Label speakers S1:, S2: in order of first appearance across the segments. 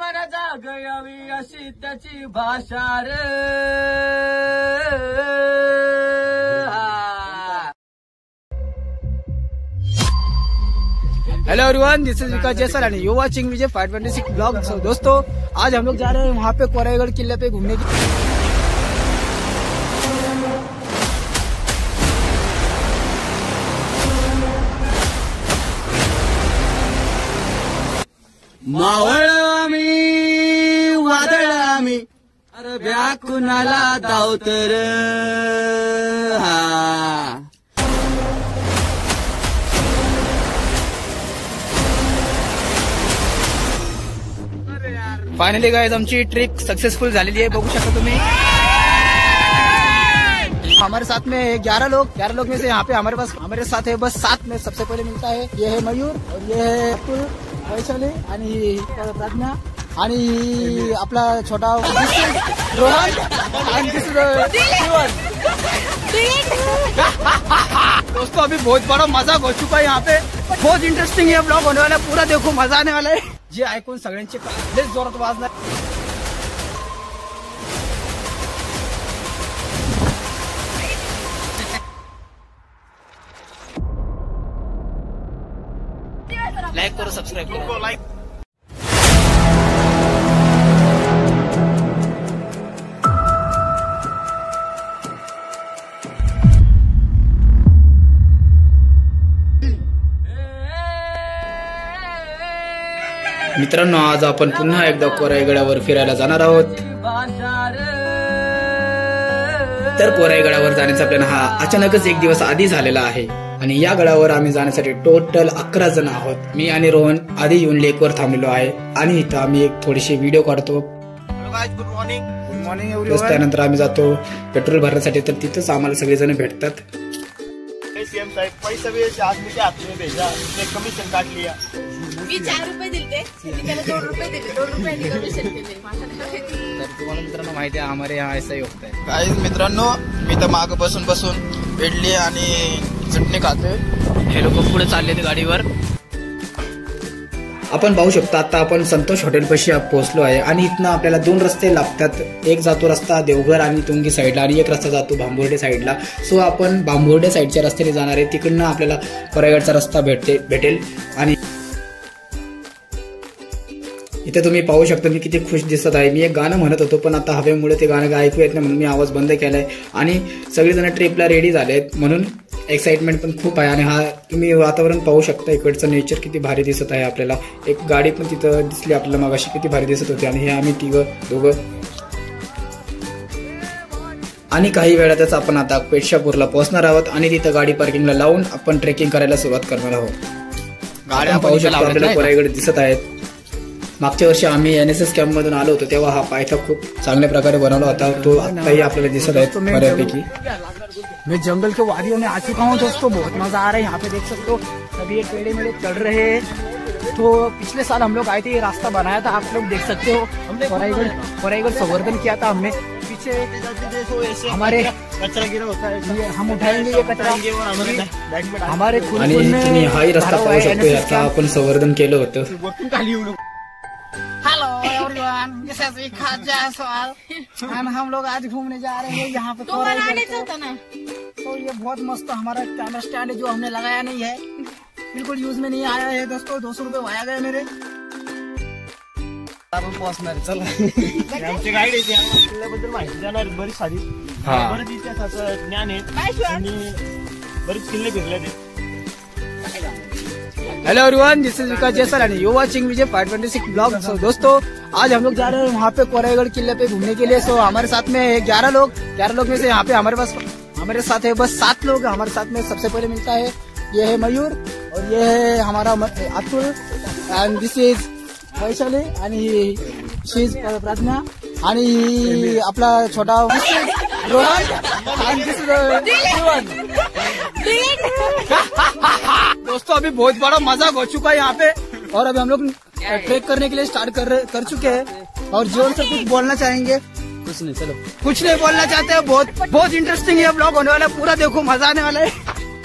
S1: मन जागयावी अशी त्याची भाषा रे. Hello everyone, this is Vikas Jaiswal and you watching Vijay 526 blog. So दोस्तों, आज हम लोग जा रहे हैं वहाँ पे कोराईगढ़ किले पे घूमने की. मावळ आम्ही वादळ आम्ही अरे ब्या कुणाला धावतर. हा फाइनली गाइस, आमची ट्रिप सक्सेसफुल झालेली आहे. बघू शकता तुम्ही. हमारे साथ में 11 लोग में से यहाँ पे हमारे साथ है बस 7 में. सबसे पहले मिलता है ये है मयूर और ये है अतुल, वैशाली आणि प्रज्ञा आणि आपला छोटा रोहन आणि शिवन. दोस्तों, अभी बहुत बड़ा मजा हो चुका है यहाँ पे. बहुत इंटरेस्टिंग ये ब्लॉग होने वाला है. पूरा देखो, मजा आने वाला है. जे ऐकून सगळ्यांचे काळेच जोरात वाजणार. लाईक करो, सबस्क्राईब करो. लाईक मित्रांनो, आज आपण पुन्हा एकदा कोराईगडावर फिरायला जाणार आहोत. तर कोराईगडावर जाण्याचा प्लॅन हा अचानकच एक दिवस आधी झालेला आहे आणि या गडावर आम्ही जाण्यासाठी टोटल 11 जण आहोत. मी आणि रोहन आधी येऊन लेकवर थांबलेलो आहे आणि इथं आम्ही एक थोडीशी व्हिडिओ काढतो.
S2: Good morning
S1: everyone. त्यानंतर आम्ही जातो पेट्रोल भरण्यासाठी. तर तिथंच आम्हाला सगळेजण भेटतात.
S2: सीएम साहब पैसा भी आज मुझे हाथ में भेजा, कमीशन काट लिया.
S3: मी 4 रुपये दिले, त्याला 2 रुपये दिले, 2 रुपयांनी कमिशन केले.
S1: तर तुम्हाला मित्रांनो माहिती आहे, हमारे यहाँ ऐसा ही होता है.
S2: काही मित्रांनो, मी तर माग बसून इडली आणि चटणी खाते.
S1: हे लोक पुढे चालले ते गाडीवर. आपण पाहू शकतो आता आपण संतोष हॉटेल पाशी पोहोचलो आहे आणि इथनं आपल्याला 2 रस्ते लागतात. एक जातो रस्ता देवघर आणि तुंगी साईडला आणि एक रस्ता जातो भांबुर्डे साईडला. सो आपण भांबुर्डे साईडच्या रस्त्याने जाणार आहे. तिकडनं आपल्याला कोराईगडचा रस्ता भेटेल. आणि इथे तुम्ही पाहू शकता मी किती खुश दिसत आहे. मी एक गाणं म्हणत होतो पण आता हवेमुळे ते गाणं ऐकू येत नाही म्हणून मी आवाज बंद केलाय. आणि सगळेजण ट्रिपला रेडी झाले आहेत म्हणून एक्साइटमेंट पण खूप आहे. आणि हा तुम्ही वातावरण पाहू शकता, इकडचं नेचर किती भारी दिसत आहे आपल्याला. एक गाडी पण तिथं दिसली आपल्याला मगाशी, किती भारी दिसत होती. आणि हे आम्ही दोघं आणि काही वेळातच आपण आता पेठशापूरला पोहोचणार आहोत आणि तिथं गाडी पार्किंगला लावून आपण ट्रेकिंग करायला सुरुवात करणार आहोत. गाड्या पाहू शकता आपल्याला कोराईगड दिसत आहेत. मागच्या वर्षी आम्ही NSS कॅम्प मधून आलो होतो तेव्हा हा पायथा खूप चांगल्या प्रकारे बनवला होता. तो आताही आपल्याला दिसत आहे बऱ्यापैकी. मैं जंगल के वादियों में आ चुका हूँ दोस्तों. बहुत मजा आ रहा है. यहाँ पे देख सकते हो सभी ये पेड़े मेड़े चढ़ रहे हैं. तो पिछले साल हम लोग आए थे, ये रास्ता बनाया था, आप लोग देख सकते हो. कोराईगढ़ संवर्धन किया था हमने. पीछे हमारे
S2: कचरा गिरा होता है,
S1: हम उठाएंगे ये कचरा. हमारे
S2: आणि
S1: हाही रस्ता पाहू शकतो, याचा आपण संवर्धन केलं होतं.
S3: Hello everyone, this is Vikas Jaiswal and हम लोग आज घूमने जा रहे हैं यहाँ पे. तो ये बहुत मस्त हमारा कैमरा स्टैंड है जो हमने लगाया नहीं है, बिल्कुल यूज में नहीं आया है दोस्तों. 200 रुपये वाया गए मेरे.
S2: आपण पोहोचणार. चला, आमची गाईड येते, किल्ल्याबद्दल माहिती देणार बरीच सारी. बरेच इतिहासाचं ज्ञान आहे आणि बरेच किल्ले फिरले ते.
S1: Hello everyone, this is Vikas Jaiswal and you watching Vijay 526 blog. So दोस्तों, आज हम लोग जा रहे हैं वहाँ पे कोराईगढ़ किले पे घूमने के लिए. सो हमारे साथ में 11 लोग में से यहाँ पे हमारे साथ है बस 7 लोग. हमारे साथ में सबसे पहले मिलता है ये है मयूर और ये है हमारा Atul end this is Vaishali आणि शीज प्रज्ञा आणि आपला छोटा रोहन आणि शिवन. दोस्तों, अभी बहुत बड़ा मजा हो चुका है यहाँ पे और अभी हम लोग ट्रेक करने के लिए स्टार्ट कर चुके हैं. और जोर से कुछ बोलना चाहेंगे? कुछ नहीं बोलना चाहते हैं. बहुत इंटरेस्टिंग ये ब्लॉग होने वाला है. पूरा देखो, मजा आने वाला है.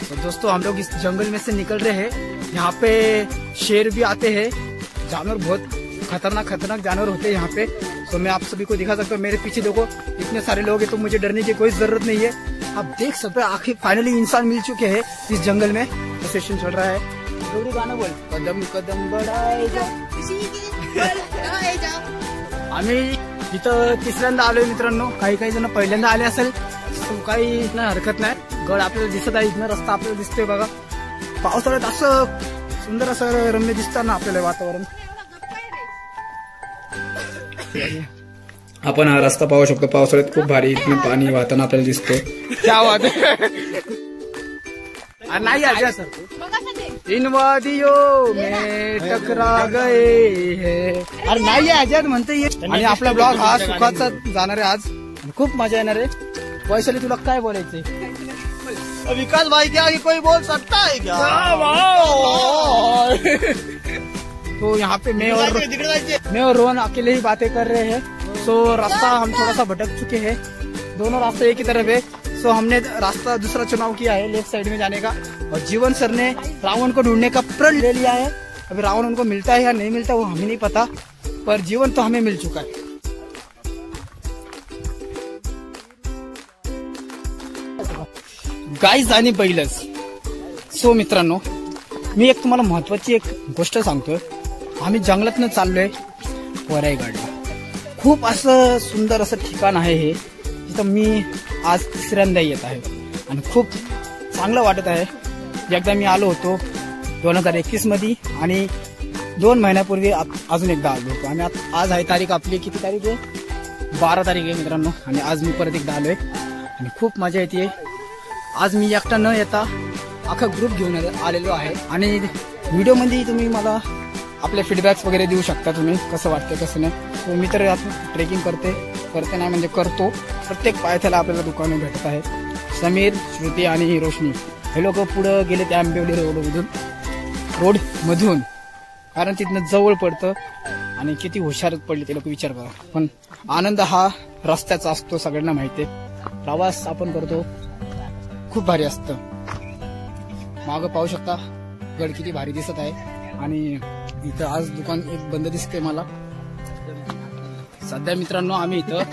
S1: तो दोस्तों, हम लोग इस जंगल में से निकल रहे हैं. यहाँ पे शेर भी आते हैं, जानवर बहुत खतरनाक खतरनाक जानवर होते हैं यहाँ पे। तो मैं आप सभी को दिखा सकता हूँ, मेरे पीछे देखो इतने सारे लोग हैं, तो मुझे डरने की कोई जरूरत नहीं है। आप देख सकते हो आखिर फाइनली इंसान मिल चुके हैं इस जंगल में। सेशन चल रहा है, जोड़ी गाना बोल, कदम कदम बढ़ाए जा। आम्ही इथं तिसऱ्यांदा आलोय मित्रांनो, काही काही जण पहिल्यांदा आले असेल, काही नाही हरकत नाही। गड आपल्याला दिसत आहे, इथनं रस्ता आपल्याला दिसतोय बघा। पावसाळ्यात असं सुंदर असं रम्य दिसतं ना आपल्याला वातावरण। आपण हा रस्ता पाहू शकतो, पावसाळ्यात खूप भारी इथनं पाणी वाहताना आपल्याला दिसतोय। क्या बात है, नाही आजा सर इन वादियों में टकरा गए हैं। अरे नाही आजाद म्हणते। आणि आपला ब्लॉग हा सुखाचा जाणार आहे आज, खूप मजा येणार आहे। वैशाली तुला काय बोलायचंय?
S2: विकास भाई क्या ये कोई बोल सकता है क्या?
S1: तो यहाँ पे मैं और रोहन अकेले ही बातें कर रहे हैं। सो रास्ता हम थोड़ा सा भटक चुके हैं, दोनों रास्ते एक ही तरफ है। सो हमने रास्ता दूसरा चुनाव किया है लेफ्ट साइड में जाने का, और जीवन सर ने रावण को ढूंढने का प्रण ले लिया है। अभी रावण उनको मिलता है या नहीं मिलता वो हमें नहीं पता, पर जीवन तो हमें मिल चुका है। गाईज आणि बैलच। सो मित्रांनो, मी एक तुम्हाला महत्वाची एक गोष्ट सांगतोय। आम्ही जंगलातनं चाललोय वराईगडला। खूप असं सुंदर असं ठिकाण आहे हे, जिथं मी आज तिसऱ्यांदा येत आहे आणि खूप चांगलं वाटत आहे। एकदा मी आलो होतो 2021 मध्ये, आणि 2 महिन्यापूर्वी अजून एकदा आलो होतो। आणि आज आहे तारीख आपली, किती तारीख आहे? 12 तारीख आहे मित्रांनो। आणि आज मी परत एकदा आलोय आणि खूप मजा येते। आज मी एकटा न येता अख्खा ग्रुप घेऊन आलेलो आहे, आणि व्हिडिओमध्ये तुम्ही मला आपले फीडबॅक्स वगैरे देऊ शकता, तुम्ही कसं वाटतं कसं नाही। सो मी तर ट्रेकिंग करते नाही म्हणजे करतो। प्रत्येक पायथ्याला आपल्याला दुकानं भेटत आहेत। समीर, श्रुती आणि रोशनी हे लोक पुढे गेले त्या आंबेवली रोडमधून, कारण तिथनं जवळ पडतं आणि किती हुशार पडले ते लोक विचार करा। पण आनंद हा रस्त्याचा असतो, सगळ्यांना माहिती आहे। प्रवास आपण करतो, खूप भारी असतं। मागं पाहू शकता गड किती भारी दिसत आहे। आणि इथं आज दुकान एक बंद दिसते मला सध्या। मित्रांनो, आम्ही इथं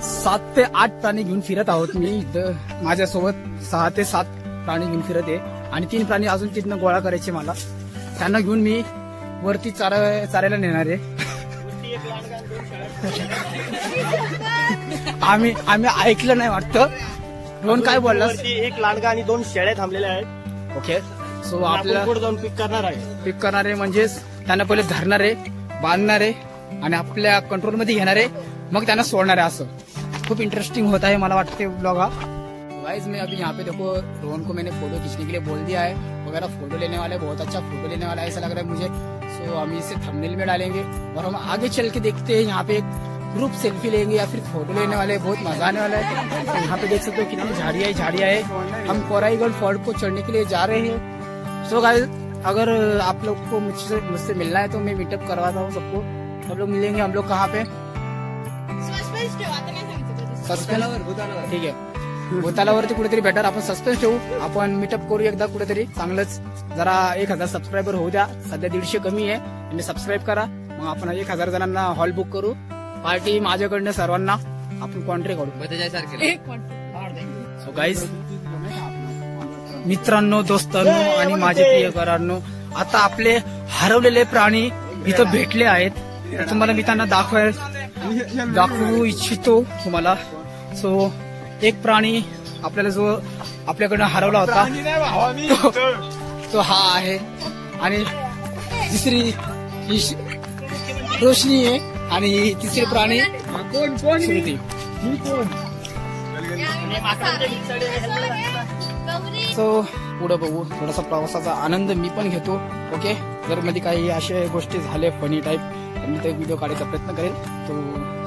S1: 7 ते 8 प्राणी घेऊन फिरत आहोत। मी इथं माझ्यासोबत 6 ते 7 प्राणी घेऊन फिरत आहे, आणि 3 प्राणी अजून तिथनं गोळा करायचे मला। त्यांना घेऊन मी वरती चारायला नेणार आहे। आम्ही ऐकलं नाही वाटतं। रोहन काय बोलला?
S2: एक लांडगा आणि 2 शेळ्या थांबलेल्या आहेत।
S1: ओके, सो आपल्याला
S2: पुढे जाऊन पिक करणार आहे
S1: म्हणजेच त्यांना पहिले धरणार आहे, बांधणार आहे आणि आपल्या कंट्रोल मध्ये घेणार आहे, मग त्यांना सोडणार आहे। असं खूप इंटरेस्टिंग होता है मला वाटते ब्लॉग हा। गाइस मैं अभी यहाँ पे देखो रोहन को मैंने फोटो खींचने के लिए बोल दिया है वगैरह, फोटो लेने वाला है, बहुत अच्छा फोटो लेने वाला है ऐसा लग रहा है मुझे। सो हम इसे थंबनेल में डालेंगे और हम आगे चल के देखते हैं यहाँ पे एक ग्रुप सेल्फी लेंगे या फिर फोटो लेने वाले, बहुत मजा आने वाला है। तो यहाँ पे देख सकते हो कितनी झाड़ियाँ है। हम कोराईगढ़ फोर्ट को चढ़ने के लिए जा रहे हैं। सो गाइस, अगर आप लोग को मुझसे मिलना है तो मैं मीटअप करवाता हूँ सबको। सब लोग मिलेंगे हम लोग कहाँ पे? ठीक आहे, भूतालावरती कुठेतरी बेटर आपण सस्पेन्स ठेवू, आपण मीटअप करू एकदा कुठेतरी चांगलंच। जरा 1000 सबस्क्रायबर होऊ द्या, सध्या 150 कमी आहे, आणि सबस्क्राईब करा। मग आपण 1000 जणांना हॉल बुक करू, पार्टी माझ्याकडनं सर्वांना आपण कॉन्ट्री करू। सो गाईज, मित्रांनो, दोस्तांनो आणि माझे प्रियकरांनो, आता आपले हरवलेले प्राणी इथं भेटले आहेत। तुम्हाला मी त्यांना दाखवू इच्छितो तुम्हाला। सो एक प्राणी आपल्याला जो आपल्याकडनं हरवला होता तो हा आहे, आणि तिसरी रोशनी आहे, आणि तिसरे प्राणी श्रुती। सो पुढे बघू, थोडासा प्रवासाचा आनंद मी पण घेतो। ओके, जर मध्ये काही अशा गोष्टी झाल्या फनी टाईप तर मी ते व्हिडिओ काढायचा प्रयत्न करेल। तो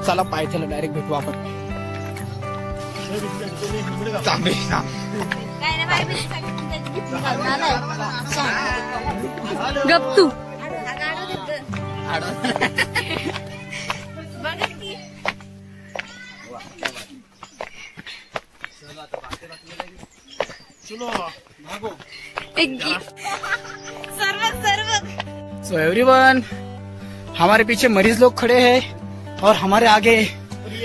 S1: चला पायथ्याला डायरेक्ट भेटू आपण।
S4: गप तू
S1: सो एव्हरीवन, हमारे पीछे मरीज लोग खड़े हैं और हमारे आगे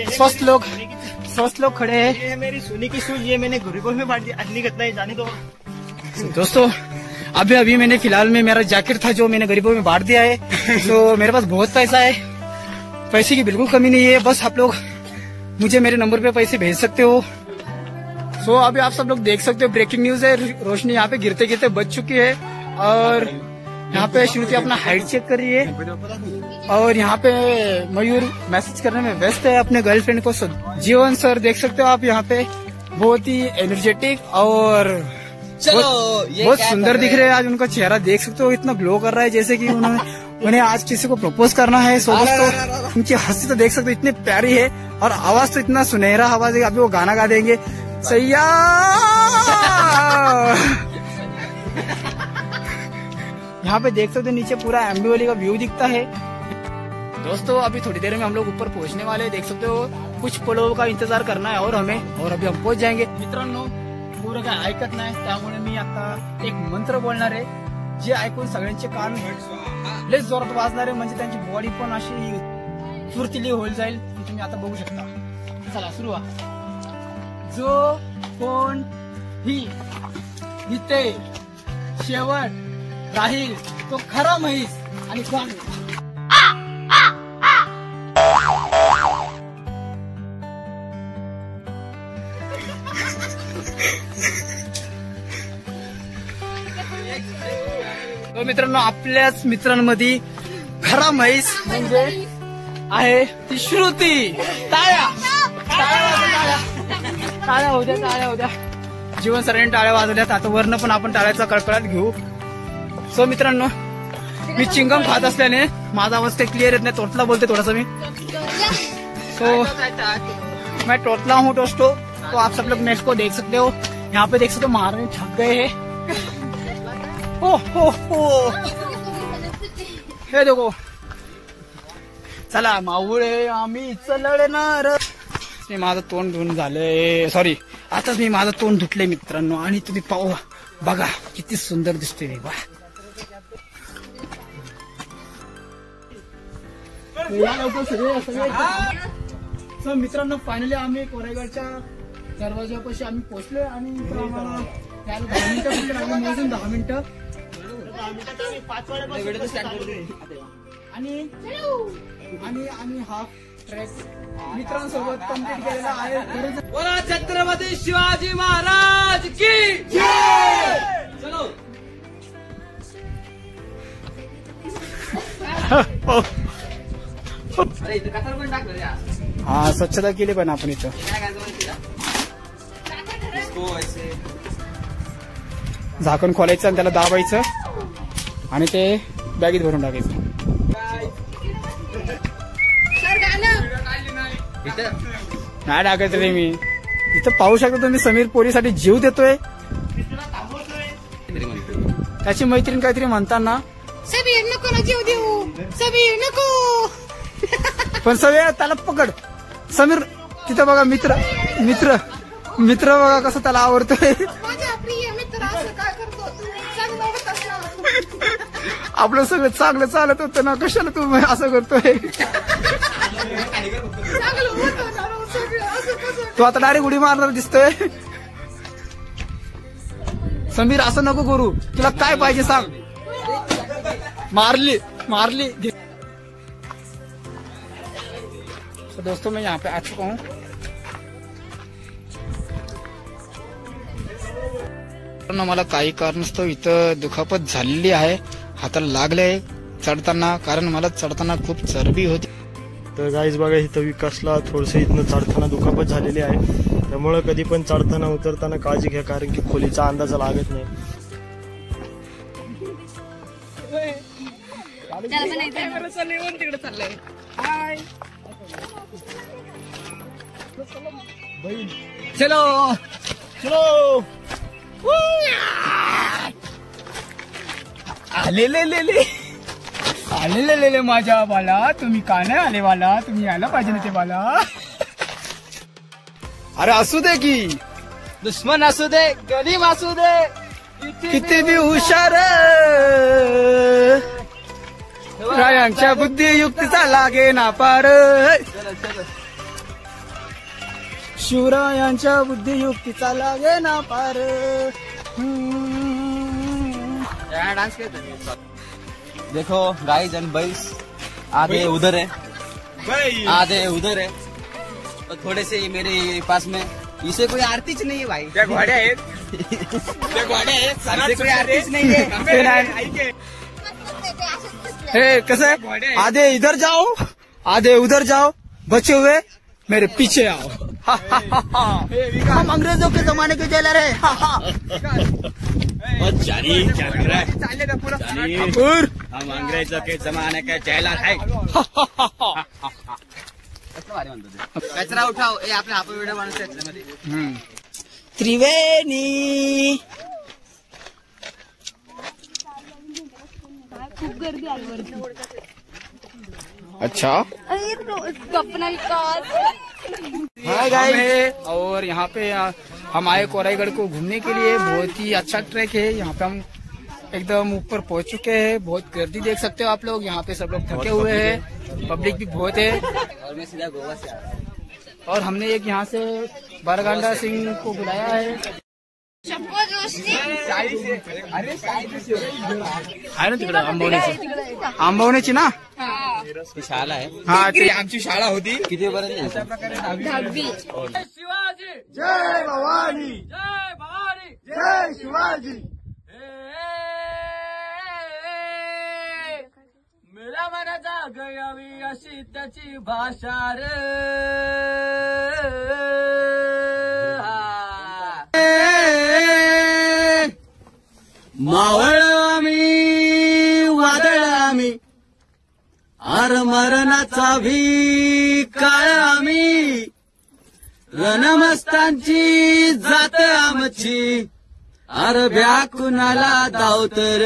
S1: स्वस्थ लोग खड़े हैं।
S2: ये है मेरी सोने की सूज, ये मैंने गरीबों में बांट दिया। असली घटना है, जाने दो।
S1: दोस्तों अभी मैंने फिलहाल में मेरा जैकेट था जो मैंने गरीबों में बांट दिया है। तो मेरे पास बहुत पैसा है, पैसे की बिल्कुल कमी नहीं है। बस आप लोग मुझे मेरे नंबर पे पैसे भेज सकते हो। सो अभी आप सब लोग देख सकते हो, ब्रेकिंग न्यूज है। रोशनी यहाँ पे गिरते गिरते बच चुकी है और यहाँ पे श्रुति अपना हाइट चेक कर रही है और यहाँ पे मयूर मैसेज करने में व्यस्त है अपने गर्लफ्रेंड को। जीवन सर देख सकते हो आप यहाँ पे, बहुत ही एनर्जेटिक और बहुत सुंदर दिख रहे हैं। आज उनका चेहरा देख सकते हो, इतना ग्लो कर रहा है जैसे कि उन्हें आज किसी को प्रपोज करना है। सो दोस्तों उनकी हंसी तो देख सकते हो, इतनी प्यारी है और आवाज तो इतना सुनहरा आवाज है। अभी वो गाना गा देंगे, सैया। यहाँ पे देख सकते हो नीचे पूरा एम्बीवली का व्यू दिखता है। दोस्तों अभी थोड़ी देर में हम लोग ऊपर पहुंचने वाले हैं। देख सकते हो कुछ पलों का इंतजार करना है और हमें, और अभी हम पहुंच जाएंगे। मित्रांनो पुरं काय ऐकत नाही, त्यामुळे मी आता एक मंत्र बोलणार आहे, जे ऐकून सगळ्यांचे कान लय जोरात वाजणार आहे, म्हणजे त्यांची बॉडी पण अशी फुर्तिली होईल जाईल, तुम्ही आता बघू शकता। चला सुरू व्हा। जो कोण ही इथे शेवट राहील तो खरा म्हैस आणि कोण। तो मित्रांनो आपल्याच मित्रांमध्ये खरा म्हैस म्हणजे आहे ती श्रुती। टाळ्या टाळ्या होऊ द्या। जीवन सरांनी टाळ्या वाजवल्यात, आता वरनं पण आपण टाळ्याचा कळकळाट घेऊ। सो मित्रांनो मी चिंगम खात असल्याने माझा आवाज काही क्लियर येत नाही, तोतला बोलते थोडासा मी। सो मैं तोतला हूँ दोस्तों। तो आप सब लोग नेक्स्ट को देख सकते हो, यहाँ पे देख सकते हो महारानी थक गए हैं। हो हे देखो, चला मावळे आम्ही चलणार। मी माझं तोंड धुवून झालंय, सॉरी आताच मी माझं तोंड धुतलंय मित्रांनो, आणि तुम्ही पाहू बघा किती सुंदर दिसतोय वा। सो मित्रांनो फायनली आम्ही कोरेगावच्या दरवाजापाशी आम्ही पोहोचलोय आणि आम्हाला 10 मिनिटं मोजून 10 मिनिटं आणि आम्ही हाफ ट्रॅक मित्रांसोबत कंप्लीट केलेला आहे। बोला छत्रपती शिवाजी महाराज की जय। चलो हा स्वच्छता केली पण आपण इथं। झाकण खोलायचं आणि त्याला दाबायचं आणि ते बॅगेत भरून टाकायचं। नाही टाकायचं रे मी इथं पाहू शकतो तुम्ही, समीर पोरीसाठी जीव देतोय। त्याची मैत्रीण काहीतरी म्हणताना
S3: सबीर नको ना जीव देऊ, सबीर नको।
S1: पण समीर त्याला पकड, समीर तिथं बघा मित्र मित्र मित्र बघा कसं त्याला आवडतोय।
S3: माझा प्रिय मित्र असं काय करतो,
S1: आपलं सगळं चांगलं चालत होतं ना, कशाला तू असं करतोय। तू आता डायरेक्ट उडी मारणार दिसतोय। समीर असं नको करू, तुला काय पाहिजे सांग। मारली तो दोस्तों मैं यहाँ पे आ चुका हूँ। मला काही कारणास्तव इथं दुखापत झालेली आहे, हाताला लागलंय चढताना, कारण मला चढताना खूप चरबी होती।
S2: तर गाईज बघा इथं विकासला थोडंसं इथनं चढताना दुखापत झालेली आहे, त्यामुळे कधी पण चढताना उतरताना काळजी घ्या, कारण की खोलीचा अंदाज लागत नाही।
S1: चलो
S2: चलो
S1: आले माझ्या बाला, तुम्ही का नाही आले बाला, तुम्ही यायला पाहिजे ना ते बाला। अरे असू दे की दुश्मन असू दे, गरीब असू दे, किती भी हुशार शिवरायांच्या बुद्धियुक्तीचा लागे ना पार. शिवरायांच्या बुद्धियुक्तीचा लागे ना पार.
S2: डांस देखो गाइस एंड बॉयज, आधे उधर है, आधे उधर है, और थोड़े से ये मेरे पास में. इसे कोई आरतीच नहीं है भाई. त्या घोड्या आहेत, त्या घोड्या आहेत, सरांचे कोई आरतीच नहीं है.
S1: हे कसं है, आधे इधर जाओ आधे उधर जाओ, बचे हुए मेरे पीछे आओ. हम अंग्रेजों के जमाने के जेलर है.
S2: हम अंग्रेजों के जमाने के जेलर है. कचरा उठाओ. आपने हाफ व्हिडिओ बनवतो त्याच्यामध्ये.
S1: त्रिवेणी
S4: खूप गर्दी आली वरती.
S1: अच्छा.
S4: कपना विकास.
S1: हाय गाइस, और यहाँ पे हम आए कोराईगढ़ को घूमने के लिए. बहुत ही अच्छा ट्रैक है. यहाँ पे हम एकदम ऊपर पहुंच चुके हैं. बहुत गर्दी देख सकते हो आप लोग. यहाँ पे सब लोग थके हुए हैं, पब्लिक भी बहुत है.
S2: और मैं सीधा गोवा से आया.
S1: और हमने एक यहाँ से बारगांडा सिंह को बुलाया है. आहे ना तिकडे आंबवण्याची ना.
S2: ती शाळा आहे.
S1: हा, ती आमची शाळा होती.
S2: किती पर्यंत?
S3: शिवाजी जय भवानी, जय भवानी, जय शिवाजी. मेरा मनाचा गयावी अशी त्याची भाषा रे.
S2: मावळ आम्ही, वादळ आम्ही, आर मरणाचा भी काळ आम्ही, रणमस्तांची जात आमची, आर ब्या कुणाला धावतर.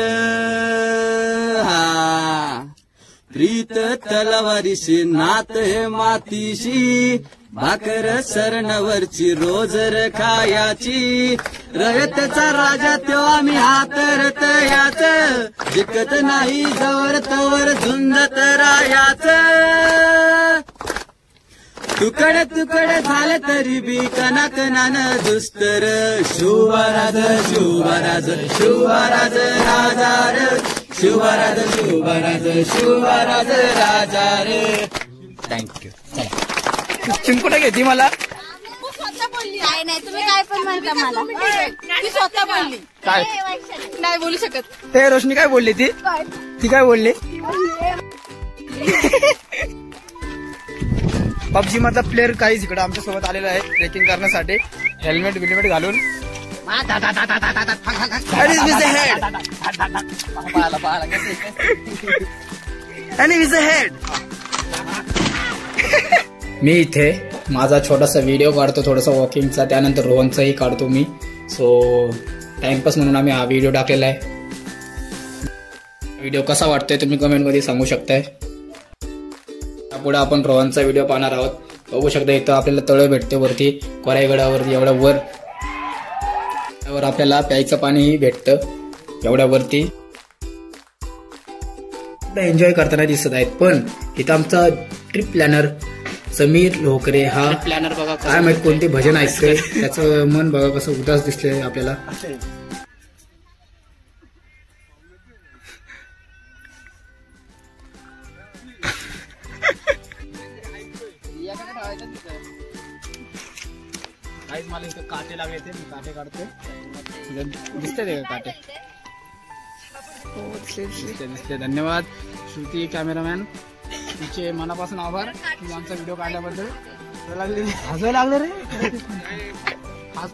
S2: हा प्रीत तलवारीशी, नात हे मातीशी, भाकर सरणावरची रोजर खायाची, रयतेचा राजा त्यो आम्ही हातरत याच, जिकत नाही जवर तवर झुंजत रायाच. तुकडे तुकडे झाले तरी बी कणाकणान दुस्तर. शिवराज शिवराज शिवराज राजा रे, शिवराज शिवराज शिवराज राजा रे. थँक्यू.
S1: चिंकुटा घेतली मला.
S4: काय नाही, तुम्ही काय पण म्हणता मला. ती स्वतः बोलली.
S1: काय
S4: नाही बोलू शकत.
S1: ते रोशनी काय बोलली? ती काय बोलली? पबजी मधला प्लेअर काहीच इकडे आमच्या सोबत आलेला आहे ट्रेकिंग करण्यासाठी, हेल्मेट बिल्मेट घालून. मी इथे माझा छोटासा व्हिडिओ काढतो, थोडासा वॉकिंगचा, त्यानंतर रोहनचाही काढतो मी. सो टाइमपास म्हणून आम्ही हा व्हिडिओ टाकलेला आहे. व्हिडिओ कसा वाटतोय तुम्ही कमेंट मध्ये सांगू शकताय. पुढे आपण रोहनचा व्हिडिओ पाहणार आहोत. बघू शकता इथं आपल्याला तळ भेटते वरती कोराईगडावरती. एवढ्या वर आपल्याला प्यायचं पाणीही भेटतं एवढ्या वरती. एन्जॉय करताना दिसत आहेत. पण इथं आमचा ट्रिप प्लॅनर समीर लोकरे हा
S2: प्लॅनर बघा
S1: काय माहित कोणते भजन ऐकतोय. त्याचं मन बघा कसं उदास दिसतंय आपल्याला. मला इथं काटे लागले ते मी काटे काढते. दिसते ते काटे? हो दिसते. धन्यवाद श्रुती कॅमेरामॅन, तुमचे मनापासून आभार. तुम्ही आमचा व्हिडिओ काढल्याबद्दल. हसायला लागले रे. आज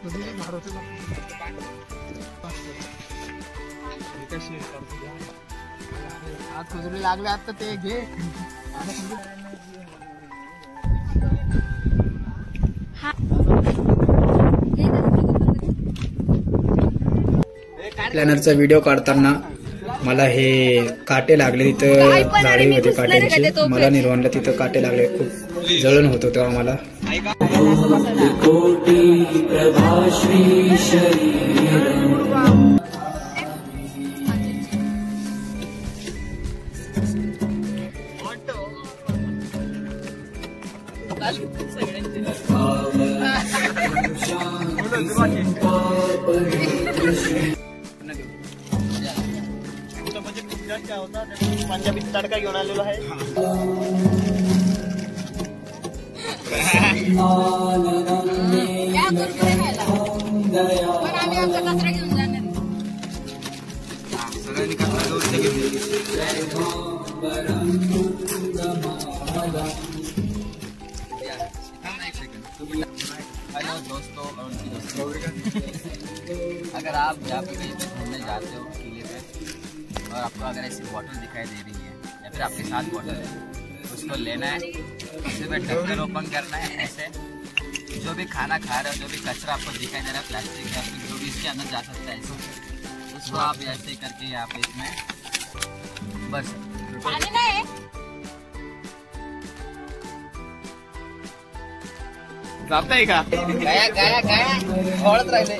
S1: खुजरी लागले आता ते घे. प्लॅनरचा व्हिडिओ काढताना मला हे काटे लागले. तिथं झाडी होते काट्यांची. मला निर्वाणला तिथं काटे लागले. खूप जळण होतं तेव्हा मला.
S3: पंजाबी तडका घेऊन आलेलो आहे.
S2: हेलो दोस्तों और उनकी दोस्तों, अगर आप यहाँ पे कहीं पे घूमने जाते हो किले पे और आपको अगर ऐसी बॉटल दिखाई दे रही है या फिर आपके साथ बॉटल है, उसको लेना है, सिर्फ ढक्कन ओपन करना है ऐसे. जो भी खाना खा रहे हो, जो भी कचरा आपको दिखाई दे रहा है प्लास्टिक या फिर जो भी इसके अंदर जा सकता है उसको आप ऐसे करके यहाँ पे इसमें बस
S1: जाताय का
S2: गया गया गया ओळत राहिले.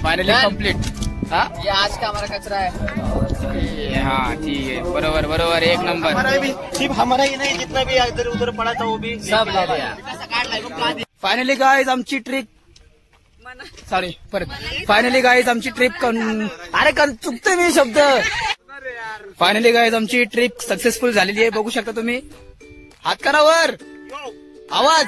S1: Finally complete. हाँ
S2: ये आज का हमारा कचरा है.
S1: हाँ ठीक है, बरोबर बरोबर, एक नंबर.
S3: सिर्फ हमारा ही नहीं, जितना भी इधर उधर पड़ा था वो भी
S2: सब ले लिया.
S1: फायनली गाईज आमची ट्रिप, सॉरी परत, फायनली गाईज आमची ट्रिप चुकतोय मी शब्द. फायनली गाईज आमची ट्रिप सक्सेसफुल झालेली आहे. बघू शकता तुम्ही. हात करा वर, आवाज.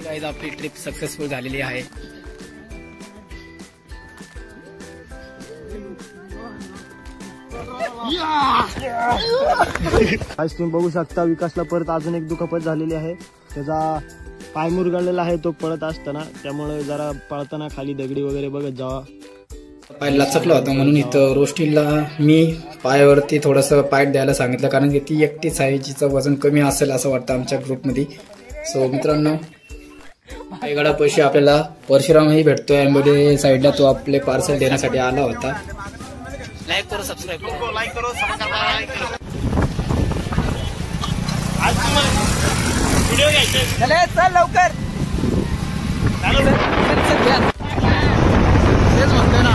S1: गाईज आपली ट्रिप सक्सेसफुल झालेली आहे.
S3: आज तुम्ही बघू शकता विकासला परत अजून एक दुखापत झालेली आहे. त्याचा पाय मुरगळलेला आहे तो पळत असताना, त्यामुळे जरा पळताना खाली दगडी वगैरे बघत जावा.
S1: पाय लचकला होता म्हणून इथं रोस्टीला मी पायावरती थोडंसं पाय द्यायला सांगितलं, कारण की ती एकटीच आहे जिचं वजन कमी असेल असं वाटतं आमच्या ग्रुपमध्ये. सो मित्रांनो, एखादा पैसे आपल्याला परशुरामही भेटतोय आंबोली साईडला. तो आपले पार्सल देण्यासाठी आला होता. लाईक करो, सबस्क्राईब करो,
S3: लाईक करो, सबस्क्राईब करो. व्हिडिओ घ्यायचे.
S1: चल लवकर. तेच म्हणतो ना.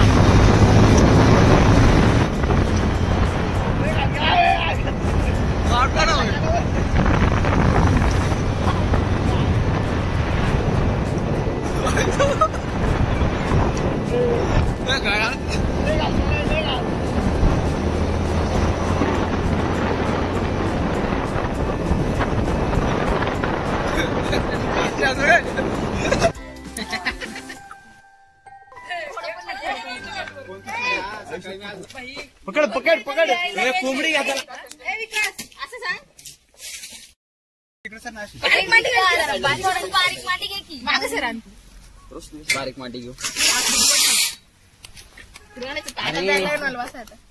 S3: पकड पकड पकड, कोंबडी घ्या त्याला.
S4: असं सांग. बारीक मांडी मागे सर,
S2: बारीक मांडी घेऊ.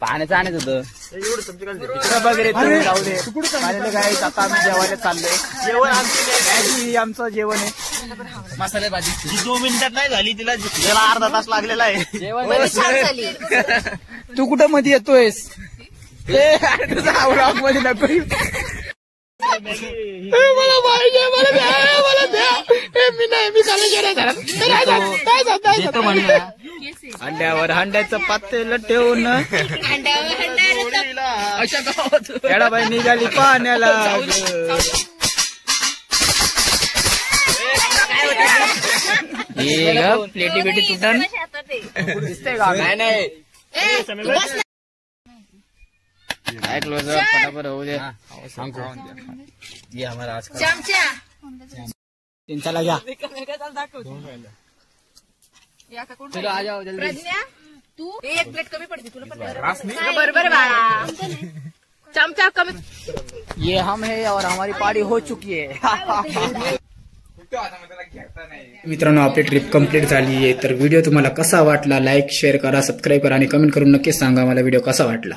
S1: पाण्याचं आणायचं होतं.
S3: एवढं तुमच्या
S1: वगैरे जाऊ दे. काय आता आम्ही जेवायला चाललोय.
S3: जेवण आमची
S1: आमचं जेवण आहे
S2: मसाले भाजी.
S3: 2 मिनिटात नाही झाली, तिला अर्धा तास लागलेला आहे.
S2: जेवण
S1: तू कुठं मध्ये येतोयस? तुझा आवडा मध्ये नको. मला पाहिजे, मला द्या, मला द्या. मी नाही, मी चालू अंड्यावर हंड्याचं पातेलं ठेवून अशा गावात खेडाबाई निघाली पाण्याला. प्लेटी बेटी तुटन दिसतंय का? नाही काय क्लोज फटाफट होऊ दे.
S2: ये हमारा आज का
S1: चिंताला घ्या.
S2: चलो आ जाओ जल्दी.
S4: तू एक प्लेट कमी पडते तुला पण. बरोबर बाळा, चमचा कमी.
S1: ये हम है और हमारी पार्टी हो चुकी है. मित्रांनो, आपली ट्रिप कंप्लीट झाली आहे. तर व्हिडिओ तुम्हाला कसा वाटला, लाईक शेअर करा, सबस्क्राईब करा आणि कमेंट करून नक्कीच सांगा मला व्हिडिओ कसा वाटला.